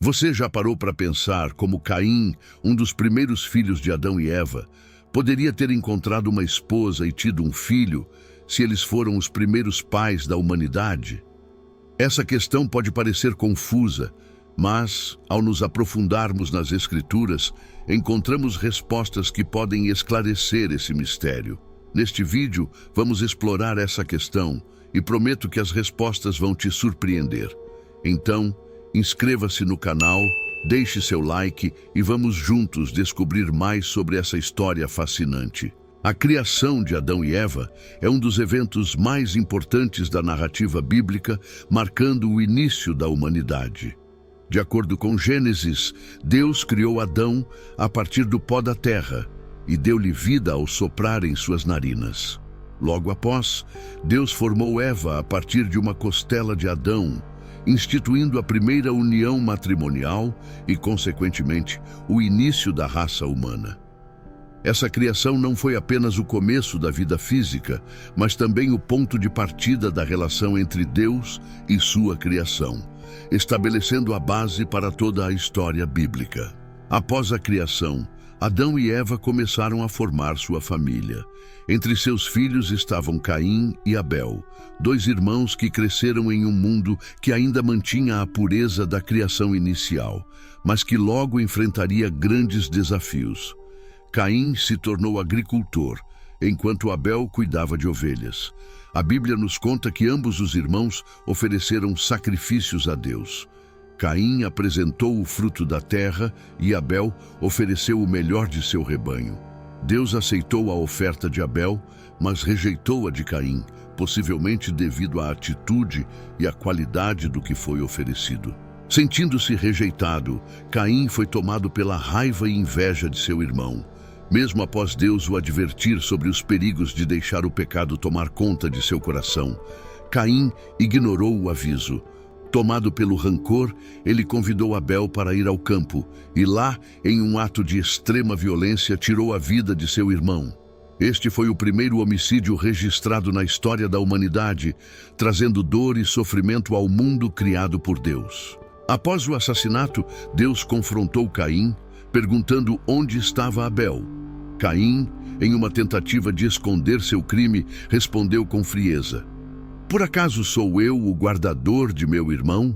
Você já parou para pensar como Caim, um dos primeiros filhos de Adão e Eva, poderia ter encontrado uma esposa e tido um filho se eles foram os primeiros pais da humanidade? Essa questão pode parecer confusa, mas, ao nos aprofundarmos nas Escrituras, encontramos respostas que podem esclarecer esse mistério. Neste vídeo, vamos explorar essa questão e prometo que as respostas vão te surpreender. Então, inscreva-se no canal, deixe seu like e vamos juntos descobrir mais sobre essa história fascinante. A criação de Adão e Eva é um dos eventos mais importantes da narrativa bíblica, marcando o início da humanidade. De acordo com Gênesis, Deus criou Adão a partir do pó da terra e deu-lhe vida ao soprar em suas narinas. Logo após, Deus formou Eva a partir de uma costela de Adão, instituindo a primeira união matrimonial e, consequentemente, o início da raça humana. Essa criação não foi apenas o começo da vida física, mas também o ponto de partida da relação entre Deus e sua criação, estabelecendo a base para toda a história bíblica. Após a criação, Adão e Eva começaram a formar sua família. Entre seus filhos estavam Caim e Abel, dois irmãos que cresceram em um mundo que ainda mantinha a pureza da criação inicial, mas que logo enfrentaria grandes desafios. Caim se tornou agricultor, enquanto Abel cuidava de ovelhas. A Bíblia nos conta que ambos os irmãos ofereceram sacrifícios a Deus. Caim apresentou o fruto da terra e Abel ofereceu o melhor de seu rebanho. Deus aceitou a oferta de Abel, mas rejeitou a de Caim, possivelmente devido à atitude e à qualidade do que foi oferecido. Sentindo-se rejeitado, Caim foi tomado pela raiva e inveja de seu irmão. Mesmo após Deus o advertir sobre os perigos de deixar o pecado tomar conta de seu coração, Caim ignorou o aviso. Tomado pelo rancor, ele convidou Abel para ir ao campo e lá, em um ato de extrema violência, tirou a vida de seu irmão. Este foi o primeiro homicídio registrado na história da humanidade, trazendo dor e sofrimento ao mundo criado por Deus. Após o assassinato, Deus confrontou Caim, perguntando onde estava Abel. Caim, em uma tentativa de esconder seu crime, respondeu com frieza: "Por acaso sou eu o guardador de meu irmão?"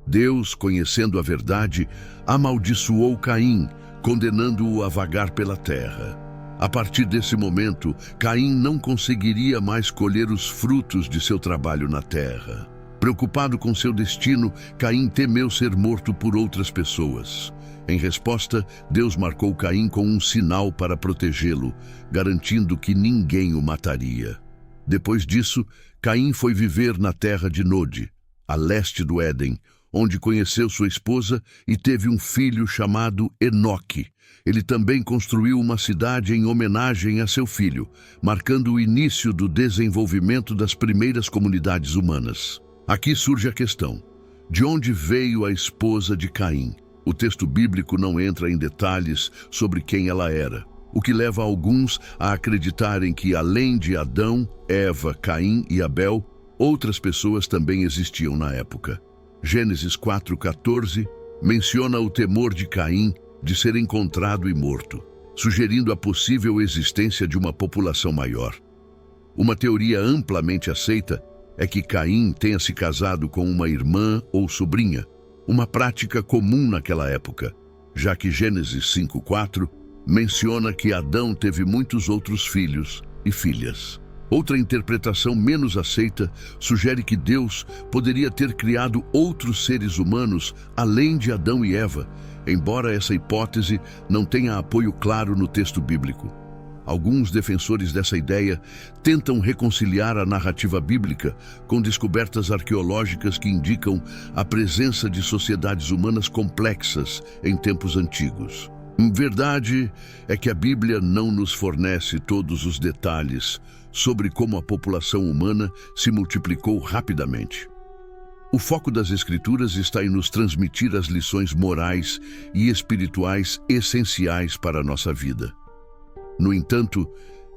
Deus, conhecendo a verdade, amaldiçoou Caim, condenando-o a vagar pela terra. A partir desse momento, Caim não conseguiria mais colher os frutos de seu trabalho na terra. Preocupado com seu destino, Caim temeu ser morto por outras pessoas. Em resposta, Deus marcou Caim com um sinal para protegê-lo, garantindo que ninguém o mataria. Depois disso, Caim foi viver na terra de Nod, a leste do Éden, onde conheceu sua esposa e teve um filho chamado Enoque. Ele também construiu uma cidade em homenagem a seu filho, marcando o início do desenvolvimento das primeiras comunidades humanas. Aqui surge a questão: de onde veio a esposa de Caim? O texto bíblico não entra em detalhes sobre quem ela era, o que leva alguns a acreditarem que, além de Adão, Eva, Caim e Abel, outras pessoas também existiam na época. Gênesis 4:14 menciona o temor de Caim de ser encontrado e morto, sugerindo a possível existência de uma população maior. Uma teoria amplamente aceita é que Caim tenha se casado com uma irmã ou sobrinha, uma prática comum naquela época, já que Gênesis 5:4 menciona que Adão teve muitos outros filhos e filhas. Outra interpretação menos aceita sugere que Deus poderia ter criado outros seres humanos além de Adão e Eva, embora essa hipótese não tenha apoio claro no texto bíblico. Alguns defensores dessa ideia tentam reconciliar a narrativa bíblica com descobertas arqueológicas que indicam a presença de sociedades humanas complexas em tempos antigos. Verdade é que a Bíblia não nos fornece todos os detalhes sobre como a população humana se multiplicou rapidamente. O foco das Escrituras está em nos transmitir as lições morais e espirituais essenciais para a nossa vida. No entanto,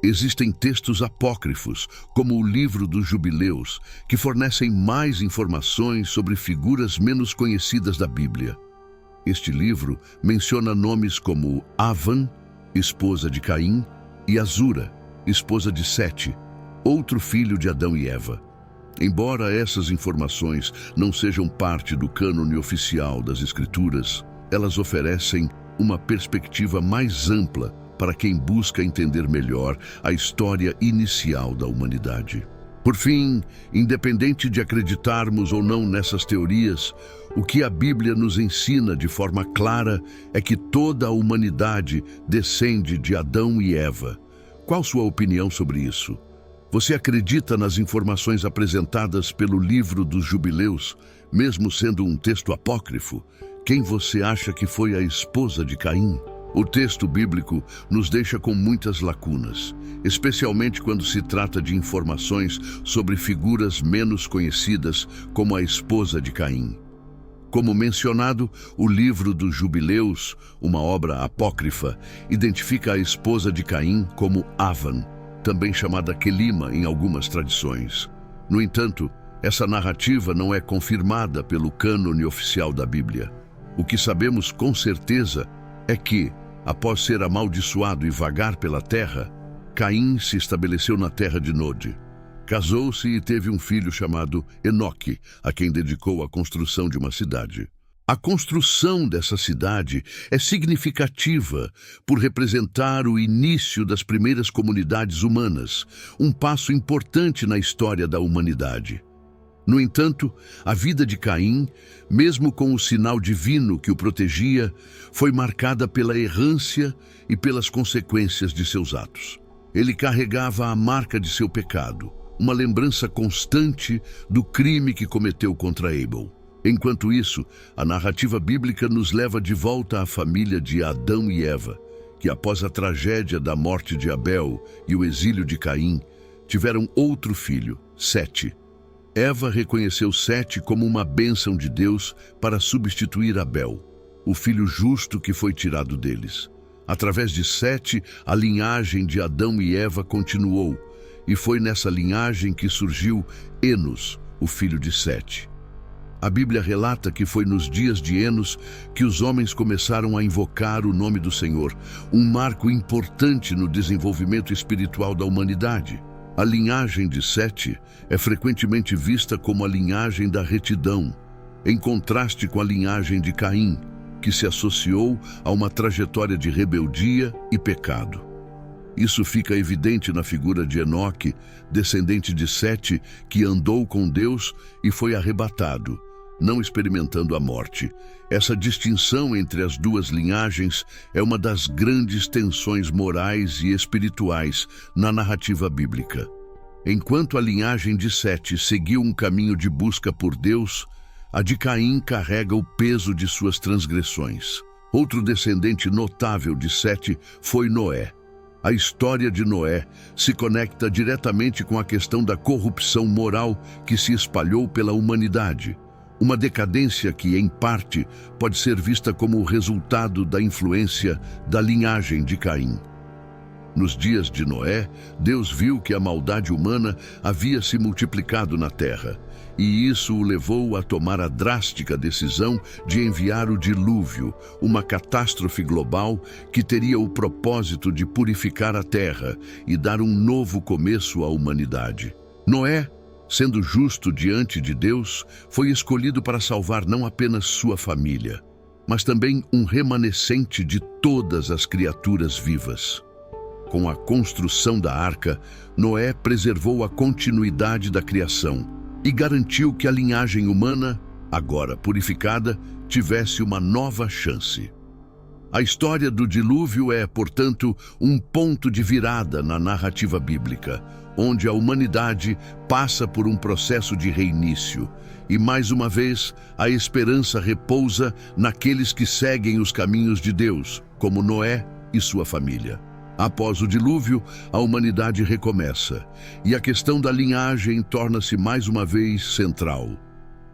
existem textos apócrifos, como o Livro dos Jubileus, que fornecem mais informações sobre figuras menos conhecidas da Bíblia. Este livro menciona nomes como Avan, esposa de Caim, e Azura, esposa de Sete, outro filho de Adão e Eva. Embora essas informações não sejam parte do cânone oficial das Escrituras, elas oferecem uma perspectiva mais ampla para quem busca entender melhor a história inicial da humanidade. Por fim, independente de acreditarmos ou não nessas teorias, o que a Bíblia nos ensina de forma clara é que toda a humanidade descende de Adão e Eva. Qual sua opinião sobre isso? Você acredita nas informações apresentadas pelo livro dos Jubileus, mesmo sendo um texto apócrifo? Quem você acha que foi a esposa de Caim? O texto bíblico nos deixa com muitas lacunas, especialmente quando se trata de informações sobre figuras menos conhecidas, como a esposa de Caim. Como mencionado, o livro dos Jubileus, uma obra apócrifa, identifica a esposa de Caim como Avan, também chamada Quelima em algumas tradições. No entanto, essa narrativa não é confirmada pelo cânone oficial da Bíblia. O que sabemos com certeza é que, após ser amaldiçoado e vagar pela terra, Caim se estabeleceu na terra de Nod. Casou-se e teve um filho chamado Enoque, a quem dedicou a construção de uma cidade. A construção dessa cidade é significativa por representar o início das primeiras comunidades humanas, um passo importante na história da humanidade. No entanto, a vida de Caim, mesmo com o sinal divino que o protegia, foi marcada pela errância e pelas consequências de seus atos. Ele carregava a marca de seu pecado, uma lembrança constante do crime que cometeu contra Abel. Enquanto isso, a narrativa bíblica nos leva de volta à família de Adão e Eva, que após a tragédia da morte de Abel e o exílio de Caim, tiveram outro filho, Sete. Eva reconheceu Sete como uma bênção de Deus para substituir Abel, o filho justo que foi tirado deles. Através de Sete, a linhagem de Adão e Eva continuou, e foi nessa linhagem que surgiu Enos, o filho de Sete. A Bíblia relata que foi nos dias de Enos que os homens começaram a invocar o nome do Senhor, um marco importante no desenvolvimento espiritual da humanidade. A linhagem de Sete é frequentemente vista como a linhagem da retidão, em contraste com a linhagem de Caim, que se associou a uma trajetória de rebeldia e pecado. Isso fica evidente na figura de Enoque, descendente de Sete, que andou com Deus e foi arrebatado, não experimentando a morte. Essa distinção entre as duas linhagens é uma das grandes tensões morais e espirituais na narrativa bíblica. Enquanto a linhagem de Sete seguiu um caminho de busca por Deus, a de Caim carrega o peso de suas transgressões. Outro descendente notável de Sete foi Noé. A história de Noé se conecta diretamente com a questão da corrupção moral que se espalhou pela humanidade. Uma decadência que, em parte, pode ser vista como o resultado da influência da linhagem de Caim. Nos dias de Noé, Deus viu que a maldade humana havia se multiplicado na terra, e isso o levou a tomar a drástica decisão de enviar o dilúvio, uma catástrofe global que teria o propósito de purificar a terra e dar um novo começo à humanidade. Noé, sendo justo diante de Deus, foi escolhido para salvar não apenas sua família, mas também um remanescente de todas as criaturas vivas. Com a construção da arca, Noé preservou a continuidade da criação e garantiu que a linhagem humana, agora purificada, tivesse uma nova chance. A história do dilúvio é, portanto, um ponto de virada na narrativa bíblica, onde a humanidade passa por um processo de reinício. E, mais uma vez, a esperança repousa naqueles que seguem os caminhos de Deus, como Noé e sua família. Após o dilúvio, a humanidade recomeça, e a questão da linhagem torna-se mais uma vez central.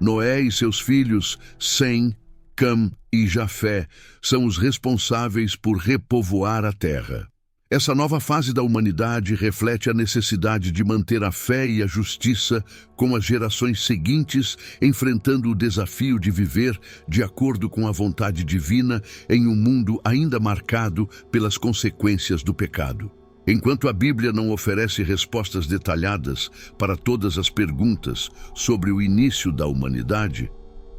Noé e seus filhos, Sem, Cam e Jafé, são os responsáveis por repovoar a terra. Essa nova fase da humanidade reflete a necessidade de manter a fé e a justiça com as gerações seguintes, enfrentando o desafio de viver de acordo com a vontade divina em um mundo ainda marcado pelas consequências do pecado. Enquanto a Bíblia não oferece respostas detalhadas para todas as perguntas sobre o início da humanidade,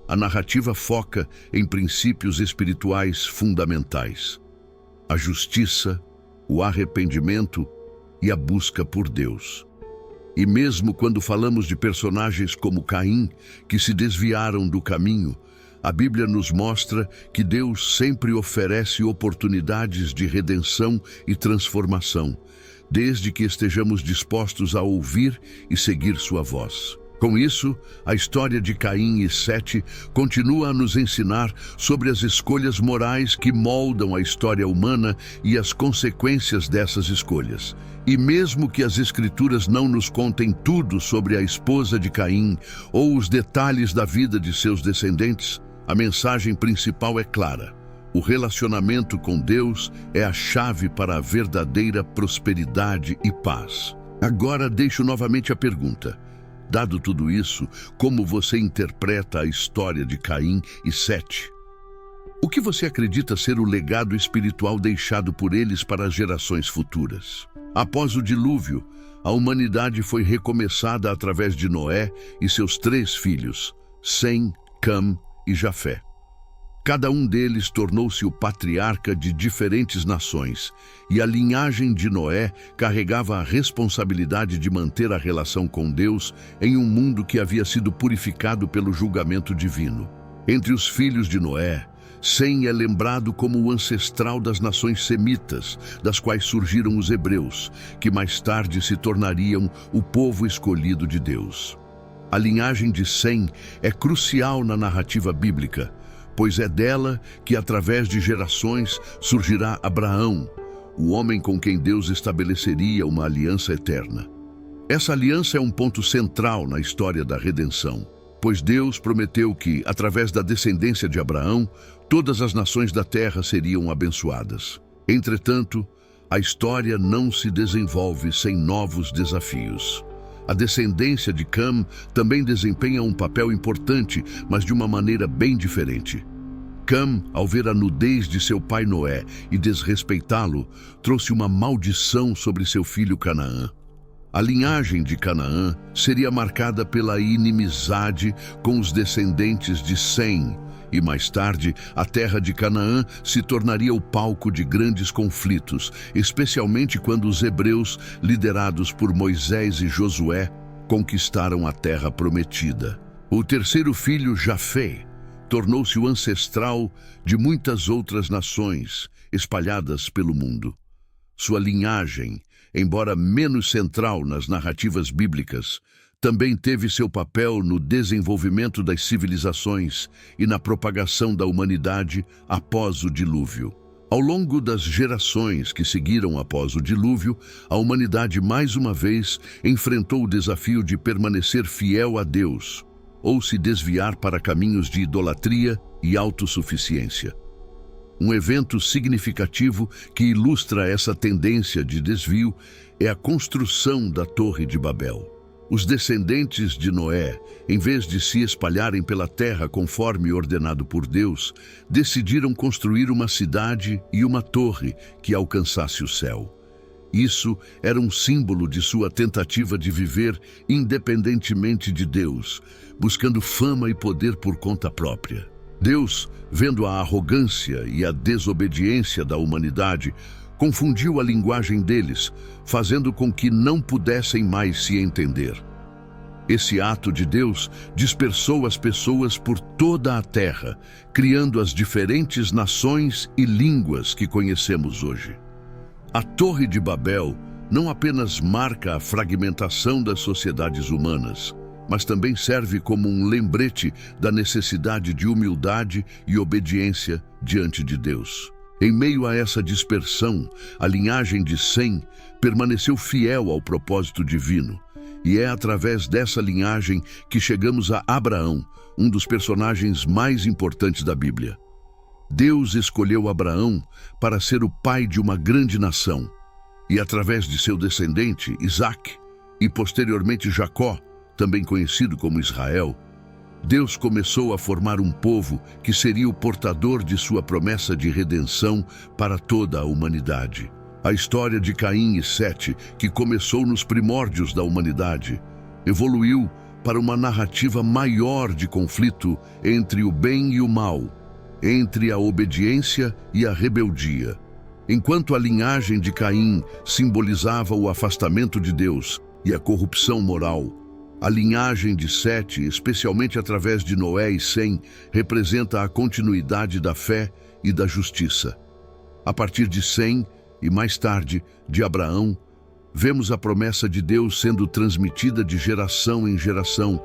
a narrativa foca em princípios espirituais fundamentais: a justiça, o arrependimento e a busca por Deus. E mesmo quando falamos de personagens como Caim, que se desviaram do caminho, a Bíblia nos mostra que Deus sempre oferece oportunidades de redenção e transformação, desde que estejamos dispostos a ouvir e seguir sua voz. Com isso, a história de Caim e Sete continua a nos ensinar sobre as escolhas morais que moldam a história humana e as consequências dessas escolhas. E mesmo que as Escrituras não nos contem tudo sobre a esposa de Caim ou os detalhes da vida de seus descendentes, a mensagem principal é clara: o relacionamento com Deus é a chave para a verdadeira prosperidade e paz. Agora deixo novamente a pergunta: dado tudo isso, como você interpreta a história de Caim e Sete? O que você acredita ser o legado espiritual deixado por eles para as gerações futuras? Após o dilúvio, a humanidade foi recomeçada através de Noé e seus 3 filhos, Sem, Cam e Jafé. Cada um deles tornou-se o patriarca de diferentes nações, e a linhagem de Noé carregava a responsabilidade de manter a relação com Deus em um mundo que havia sido purificado pelo julgamento divino. Entre os filhos de Noé, Sem é lembrado como o ancestral das nações semitas, das quais surgiram os hebreus, que mais tarde se tornariam o povo escolhido de Deus. A linhagem de Sem é crucial na narrativa bíblica, pois é dela que, através de gerações, surgirá Abraão, o homem com quem Deus estabeleceria uma aliança eterna. Essa aliança é um ponto central na história da redenção, pois Deus prometeu que, através da descendência de Abraão, todas as nações da terra seriam abençoadas. Entretanto, a história não se desenvolve sem novos desafios. A descendência de Cam também desempenha um papel importante, mas de uma maneira bem diferente. Cam, ao ver a nudez de seu pai Noé e desrespeitá-lo, trouxe uma maldição sobre seu filho Canaã. A linhagem de Canaã seria marcada pela inimizade com os descendentes de Sem, e mais tarde a terra de Canaã se tornaria o palco de grandes conflitos, especialmente quando os hebreus, liderados por Moisés e Josué, conquistaram a terra prometida. O terceiro filho, Jafé, tornou-se o ancestral de muitas outras nações espalhadas pelo mundo. Sua linhagem, embora menos central nas narrativas bíblicas, também teve seu papel no desenvolvimento das civilizações e na propagação da humanidade após o dilúvio. Ao longo das gerações que seguiram após o dilúvio, a humanidade mais uma vez enfrentou o desafio de permanecer fiel a Deus ou se desviar para caminhos de idolatria e autossuficiência. Um evento significativo que ilustra essa tendência de desvio é a construção da Torre de Babel. Os descendentes de Noé, em vez de se espalharem pela terra conforme ordenado por Deus, decidiram construir uma cidade e uma torre que alcançasse o céu. Isso era um símbolo de sua tentativa de viver independentemente de Deus, buscando fama e poder por conta própria. Deus, vendo a arrogância e a desobediência da humanidade, confundiu a linguagem deles, fazendo com que não pudessem mais se entender. Esse ato de Deus dispersou as pessoas por toda a terra, criando as diferentes nações e línguas que conhecemos hoje. A Torre de Babel não apenas marca a fragmentação das sociedades humanas, mas também serve como um lembrete da necessidade de humildade e obediência diante de Deus. Em meio a essa dispersão, a linhagem de Sem permaneceu fiel ao propósito divino, e é através dessa linhagem que chegamos a Abraão, um dos personagens mais importantes da Bíblia. Deus escolheu Abraão para ser o pai de uma grande nação, e através de seu descendente, Isaque, e posteriormente Jacó, também conhecido como Israel, Deus começou a formar um povo que seria o portador de sua promessa de redenção para toda a humanidade. A história de Caim e Sete, que começou nos primórdios da humanidade, evoluiu para uma narrativa maior de conflito entre o bem e o mal, entre a obediência e a rebeldia. Enquanto a linhagem de Caim simbolizava o afastamento de Deus e a corrupção moral, a linhagem de Sete, especialmente através de Noé e Sem, representa a continuidade da fé e da justiça. A partir de Sem, e mais tarde, de Abraão, vemos a promessa de Deus sendo transmitida de geração em geração,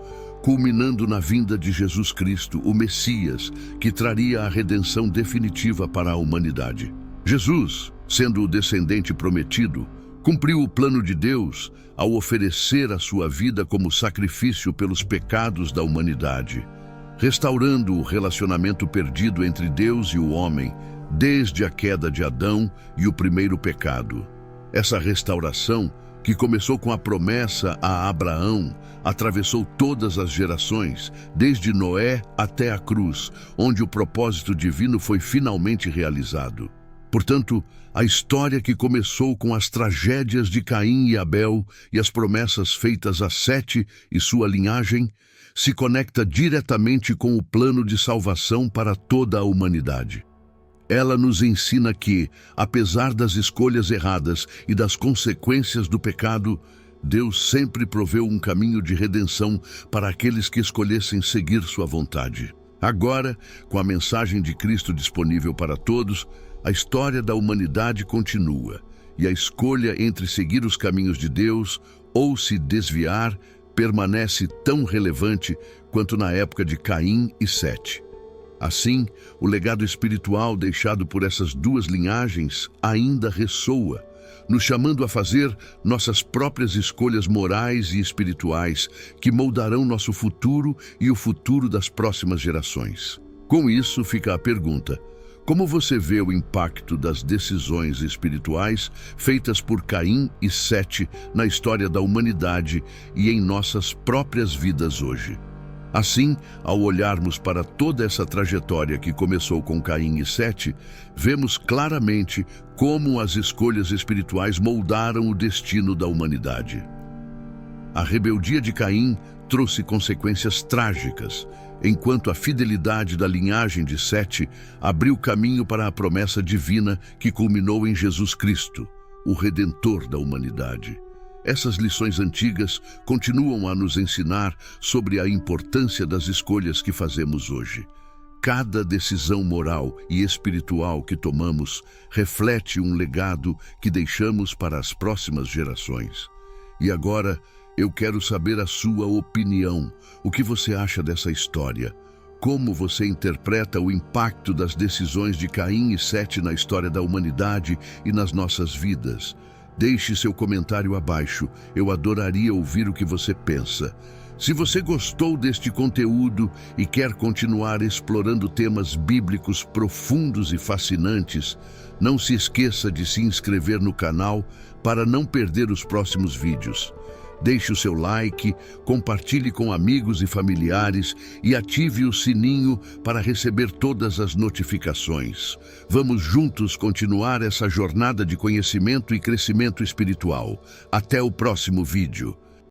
culminando na vinda de Jesus Cristo, o Messias, que traria a redenção definitiva para a humanidade. Jesus, sendo o descendente prometido, cumpriu o plano de Deus ao oferecer a sua vida como sacrifício pelos pecados da humanidade, restaurando o relacionamento perdido entre Deus e o homem, desde a queda de Adão e o primeiro pecado. Essa restauração, que começou com a promessa a Abraão, atravessou todas as gerações, desde Noé até a cruz, onde o propósito divino foi finalmente realizado. Portanto, a história que começou com as tragédias de Caim e Abel e as promessas feitas a Sete e sua linhagem, se conecta diretamente com o plano de salvação para toda a humanidade. Ela nos ensina que, apesar das escolhas erradas e das consequências do pecado, Deus sempre proveu um caminho de redenção para aqueles que escolhessem seguir sua vontade. Agora, com a mensagem de Cristo disponível para todos, a história da humanidade continua, e a escolha entre seguir os caminhos de Deus ou se desviar permanece tão relevante quanto na época de Caim e Sete. Assim, o legado espiritual deixado por essas duas linhagens ainda ressoa, nos chamando a fazer nossas próprias escolhas morais e espirituais que moldarão nosso futuro e o futuro das próximas gerações. Com isso, fica a pergunta: como você vê o impacto das decisões espirituais feitas por Caim e Sete na história da humanidade e em nossas próprias vidas hoje? Assim, ao olharmos para toda essa trajetória que começou com Caim e Sete, vemos claramente como as escolhas espirituais moldaram o destino da humanidade. A rebeldia de Caim trouxe consequências trágicas, enquanto a fidelidade da linhagem de Sete abriu caminho para a promessa divina que culminou em Jesus Cristo, o Redentor da humanidade. Essas lições antigas continuam a nos ensinar sobre a importância das escolhas que fazemos hoje. Cada decisão moral e espiritual que tomamos reflete um legado que deixamos para as próximas gerações. E agora, eu quero saber a sua opinião. O que você acha dessa história? Como você interpreta o impacto das decisões de Caim e Sete na história da humanidade e nas nossas vidas? Deixe seu comentário abaixo, eu adoraria ouvir o que você pensa. Se você gostou deste conteúdo e quer continuar explorando temas bíblicos profundos e fascinantes, não se esqueça de se inscrever no canal para não perder os próximos vídeos. Deixe o seu like, compartilhe com amigos e familiares e ative o sininho para receber todas as notificações. Vamos juntos continuar essa jornada de conhecimento e crescimento espiritual. Até o próximo vídeo.